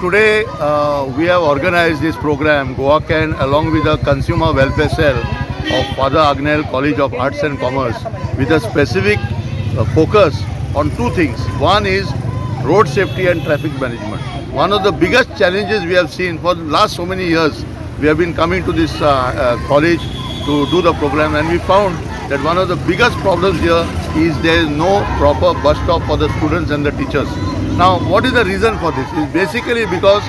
Today, we have organized this program, Goa Can, along with the Consumer Welfare Cell of Father Agnel College of Arts and Commerce, with a specific focus on two things. One is road safety and traffic management. One of the biggest challenges we have seen for the last so many years, we have been coming to this college to do the program, and we found that one of the biggest problems here is there is no proper bus stop for the students and the teachers. Now, what is the reason for this? It's basically because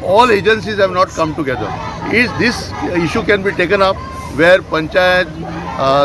all agencies have not come together. This issue can be taken up where Panchayat,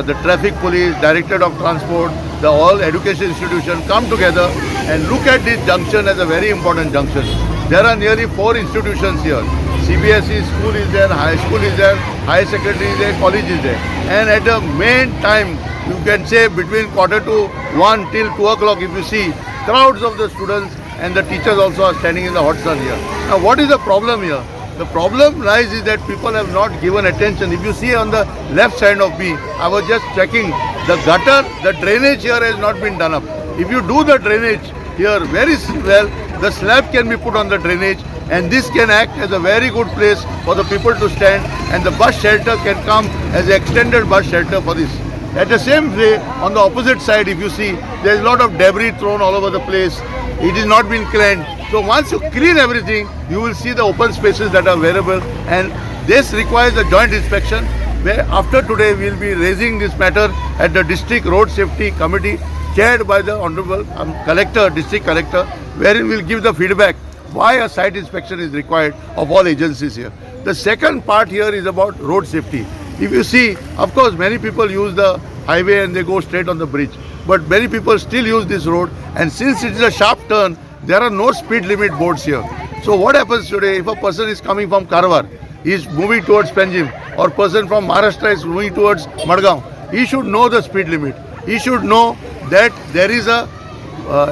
the traffic police, Directorate of Transport, the all education institutions come together and look at this junction as a very important junction. There are nearly 4 institutions here. CBSE school is there, high school is there, higher secondary is there, college is there. And at the main time, you can say between quarter to 1 till 2 o'clock, if you see, crowds of the students and the teachers also are standing in the hot sun here. Now, what is the problem here? The problem lies is that people have not given attention. If you see on the left side of me, I was just checking the gutter, the drainage here has not been done up. If you do the drainage here very well, the slab can be put on the drainage, and this can act as a very good place for the people to stand, and the bus shelter can come as an extended bus shelter for this. At the same way, on the opposite side, if you see, there is a lot of debris thrown all over the place. It is not been cleaned. So once you clean everything, you will see the open spaces that are available, and this requires a joint inspection, where after today we will be raising this matter at the District Road Safety Committee chaired by the Honorable Collector, District Collector, wherein we will give the feedback why a site inspection is required of all agencies here. The second part here is about road safety. If you see, of course, many people use the highway and they go straight on the bridge. But many people still use this road, and since it is a sharp turn, there are no speed limit boards here. So what happens today, if a person is coming from Karwar, he is moving towards Panjim, or person from Maharashtra is moving towards Madgaon, he should know the speed limit. He should know that there is a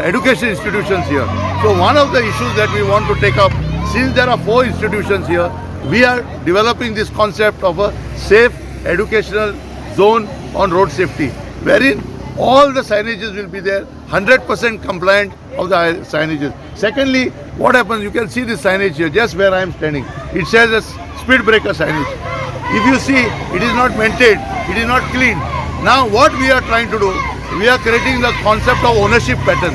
education institutions here. So one of the issues that we want to take up, since there are 4 institutions here, we are developing this concept of a safe educational zone on road safety, wherein all the signages will be there, 100% compliant of the signages. Secondly, what happens, you can see this signage here, just where I am standing. It says a speed breaker signage. If you see, it is not maintained, it is not clean. Now what we are trying to do, we are creating the concept of ownership pattern.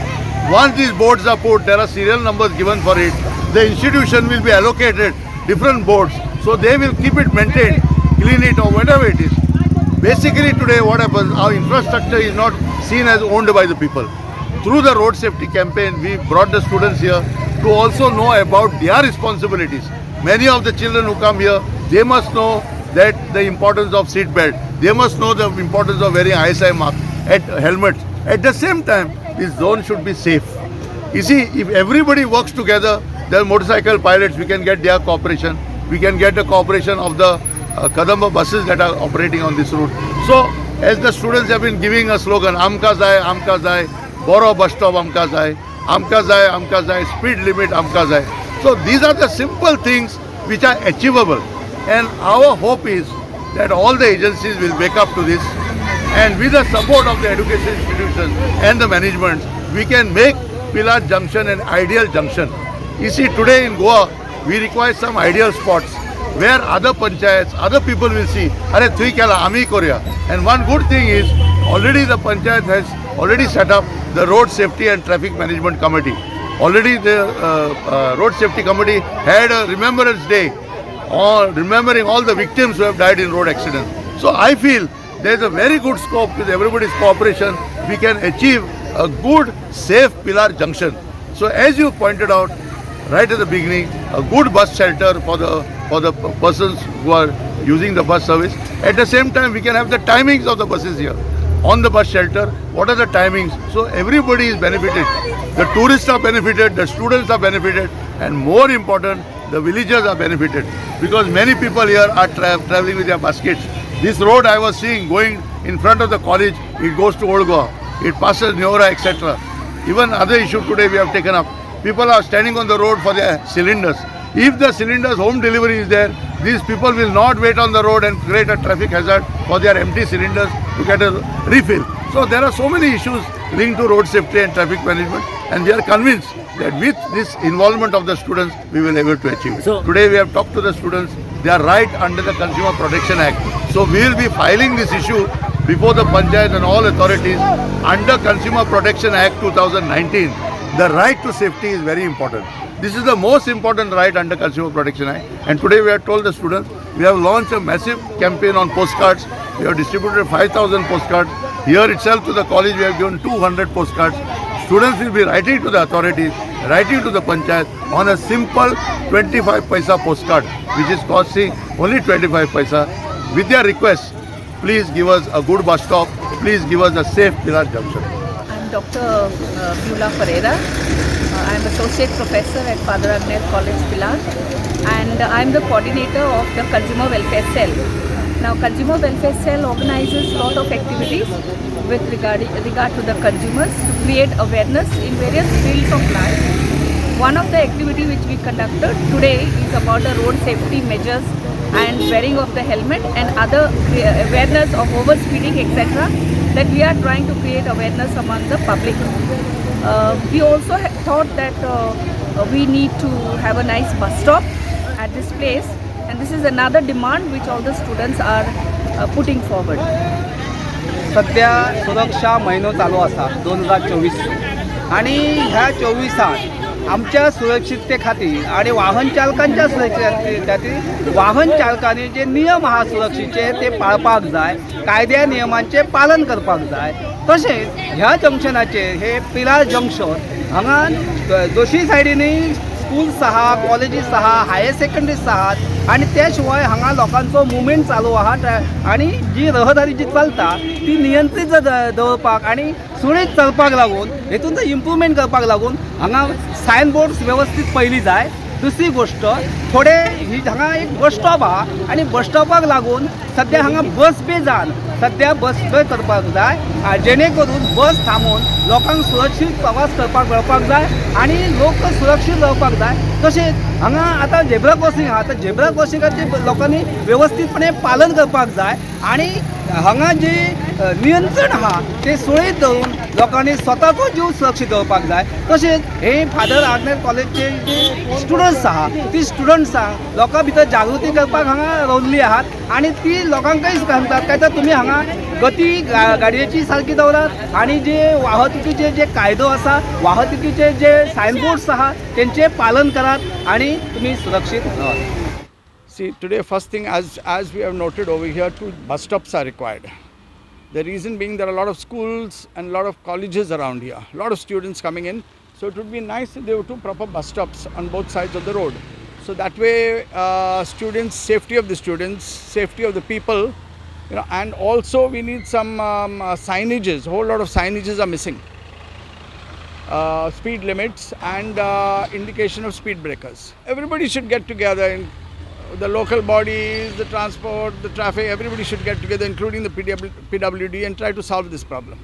Once these boards are put, there are serial numbers given for it. The institution will be allocated different boards, so they will keep it maintained, clean it or whatever it is. Basically today what happens, our infrastructure is not seen as owned by the people. Through the road safety campaign, we brought the students here to also know about their responsibilities. Many of the children who come here, they must know that the importance of seat belt. They must know the importance of wearing ISI mark at helmets. At the same time, this zone should be safe. You see, if everybody works together, the motorcycle pilots, we can get their cooperation. We can get the cooperation of the Kadamba buses that are operating on this route. So, as the students have been giving a slogan, Amka Zai, Boro bus stop Amka Zai, speed limit Amka Zai. So, these are the simple things which are achievable. And our hope is that all the agencies will wake up to this, and with the support of the education institutions and the management, we can make Pilar Junction an ideal junction. You see, today in Goa, we require some ideal spots where other panchayats, other people will see, Are thui kya la, ami korea. And one good thing is, already the panchayat has already set up the Road Safety and Traffic Management Committee. Already the Road Safety Committee had a Remembrance Day, remembering all the victims who have died in road accidents. So I feel there is a very good scope with everybody's cooperation. We can achieve a good, safe Pilar Junction. So as you pointed out right at the beginning, a good bus shelter for the persons who are using the bus service. At the same time, we can have the timings of the buses here. On the bus shelter, what are the timings? So everybody is benefited. The tourists are benefited, the students are benefited, and more important, the villagers are benefited. Because many people here are traveling with their baskets. This road I was seeing going in front of the college, it goes to Old Goa, it passes Neora, etc. Even other issue today we have taken up. People are standing on the road for their cylinders. If the cylinders home delivery is there, these people will not wait on the road and create a traffic hazard for their empty cylinders to get a refill. So there are so many issues linked to road safety and traffic management. and we are convinced that with this involvement of the students, we will be able to achieve it. So- Today we have talked to the students. They are right under the Consumer Protection Act. So we will be filing this issue before the Panchayat and all authorities under Consumer Protection Act 2019. The right to safety is very important. This is the most important right under Consumer Protection Act. And today we have told the students, we have launched a massive campaign on postcards. We have distributed 5,000 postcards. Here itself to the college we have given 200 postcards. Students will be writing to the authorities, writing to the Panchayat on a simple 25 paisa postcard, which is costing only 25 paisa, with their request, please give us a good bus stop, please give us a safe Pilar Junction. I'm Dr. Beulah Pereira. I'm Associate Professor at Father Agnel College, Pilar, and I'm the coordinator of the Consumer Welfare Cell. Now, Consumer Welfare Cell organizes a lot of activities with regard to the consumers to create awareness in various fields of life. One of the activities which we conducted today is about the road safety measures and wearing of the helmet and other awareness of overspeeding, etc. that we are trying to create awareness among the public. We also thought that we need to have a nice bus stop at this place, and this is another demand which all the students are putting forward. सध्या सुरक्षा महिनो चालू असा 2024 आणि ह्या 24 आमच्या सुरक्षितते खातीर आणि वाहन चालकांच्या सुरक्षितते खातीर वाहन चालकांनी जे नियम आहा सुरक्षेचे ते पाळपाक जाय, कायद्या नियमांचे पालन करपाक जाय. तशेंच ह्या जंक्शनाचेर हे पिलार जंक्शन हांगा दोशी सायडीनी स्कूल्स आहा, कॉलेजीस आहा, हायर सेकंडरीज आहात आणि त्या शिवाय हांगा लोकांचो मुवमेंट चालू आहा आणि जी रहदारी जी चलता ती नियंत्रीत दवरपाक आणि सुरळीत चलपाक लागून हेतून इम्प्रुवमेंट करपाक लागून हांगा सायन बोर्ड्स व्यवस्थित पयली जाय. दुसरी गोष्ट थोडे ही हांगा एक बस स्टॉप आहा आणि बस स्टॉपाक लागून सध्या हांगा बस बे जावन सध्या बस बे करपाक जाय जेणे करून बस थांबून लोकांक सुरक्षीत प्रवास करपाक मेळपाक जाय आणि लोक सुरक्षीत रावपाक जाय. तशेंच हांगा आतां झेब्रा क्रॉसिंग आहा, तर झेब्रा क्रॉसिंगाचें लोकांनी व्यवस्थितपणे पालन करपाक जाय आणि हांगा जे नियंत्रण आहा ते सुरळीत दवरून लोकांनी स्वताचो जीव सुरक्षीत दवरपाक जाय. तशेंच हे फादर आग्नेल कॉलेजचे जे स्टुडंट्स आहा ती स्टुडंट्सांक लोकां भितर जागृती करपाक हांगा रावल्ली आहात आणि ती लोकांकय सांगतात काय तर तुमी हांगा गती गाडयेची सारकी दवरात आणि जे वाहतुकीचे जे कायदो आसा वाहतुकीचे जे सायनबोर्ड्स आहा तेंचे पालन करात आणि तुम्ही सुरक्षीत रावात. See, today first thing as we have noted over here, 2 bus stops are required. The reason being there are a lot of schools and a lot of colleges around here, a lot of students coming in. So it would be nice if there were 2 proper bus stops on both sides of the road. So that way students, safety of the students, safety of the people, and also we need some signages, a whole lot of signages are missing. Speed limits and indication of speed breakers. Everybody should get together in the local bodies, the transport, the traffic, everybody should get together, including the PWD, and try to solve this problem.